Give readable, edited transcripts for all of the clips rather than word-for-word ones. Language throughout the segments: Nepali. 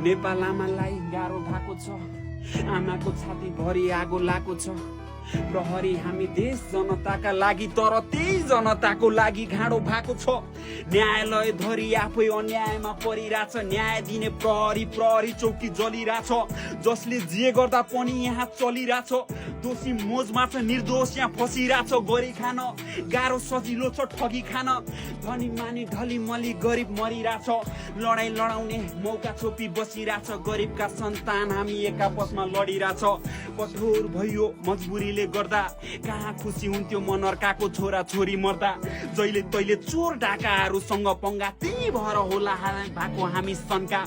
नेपाल आमालाई गाह्रो भएको छ, आमाको छाती भरि आगो लागेको छ। प्रहरी हामी देश जनताका लागि, तर त्यही जनताको लागि घाँडो भएको छ। न्यायालय धरी आफै अन्यायमा परिरहेछ, न्याय दिने प्रहरी चौकी जलिरहेछ। जसले जे गर्दा पनि यहाँ चलिरहेछ, दोषी मोजमा छ, निर्दोष यहाँ फसिरहेछ। गरी खान गाह्रो, सजिलो छ ठगी खान, धनी मानी ढली मली गरिब मरिरहेछ। लडाइँ लडाउने मौका छोपी बसिरहेछ, गरिबका सन्तान हामी एक आपसमा लडिरहेछ। कठोर भयो मजबुरीले गर्दा, कहाँ खुसी हुन्थ्यो मनर्काको छोरा छोरी मर्दा। जहिले तैले चोर डाकाहरूसँग पंगा, त्यही भएर होला भएको हामी शङ्का।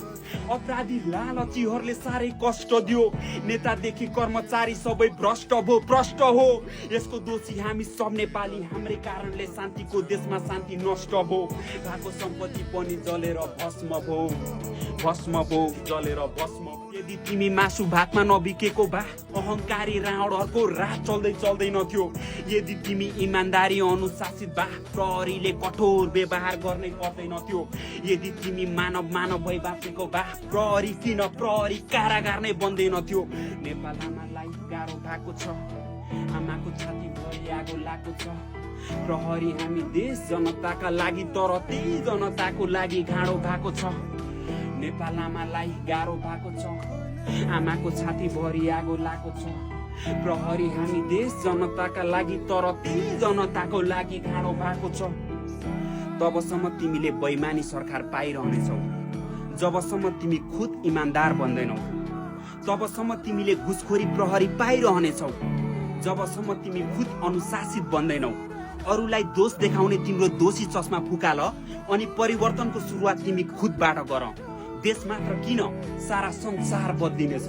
अपराधी लालचीहरूले साह्रै कष्ट दियो, नेतादेखि कर्मचारी सबै भ्रष्ट हो। यसको दोषी हामी सब नेपाली, हाम्रै कारणले शान्तिको देशमा शान्ति नष्ट भयो। भएको सम्पत्ति पनि जलेर भस्म भयो, जलेर भस्म। यदि तिमी मासु भातमा नबिकेको भए अहङ्कारी रावणहरूको रात चल्दैन थियो। यदि तिमी इमान्दारी अनुशासित भए प्रहरीले कठोर व्यवहार गर्ने पर्दैन थियो। यदि तिमी मानव भई बाँचेको भए प्रहरी कारागार नै बन्दैन थियो। नेपाल आमालाई गाह्रो भएको छ, आमाको छाती भरि आगो लागेको छ। प्रहरी हामी देश जनताका लागि, तर त्यही जनताको लागि घाँडो भएको छ। नेपाल आमालाई गाह्रो भएको छ, आमाको छाती भरि आगो लागेको छ। प्रहरी हामी देश जनताका लागि, तर त्यही जनताको लागि घाँडो भएको छ। तबसम्म तिमीले बेइमानी सरकार पाइरहनेछौ, जबसम्म तिमी खुद इमान्दार बन्दैनौ। तबसम्म तिमीले घुसखोरी प्रहरी पाइरहनेछौ, जबसम्म तिमी खुद अनुशासित बन्दैनौ। अरूलाई दोष देखाउने तिम्रो दोषी चस्मा फुकाल, अनि परिवर्तनको सुरुवात तिमी खुदबाट गर। देश मात्र किन, सारा संसार बदलिनेछ।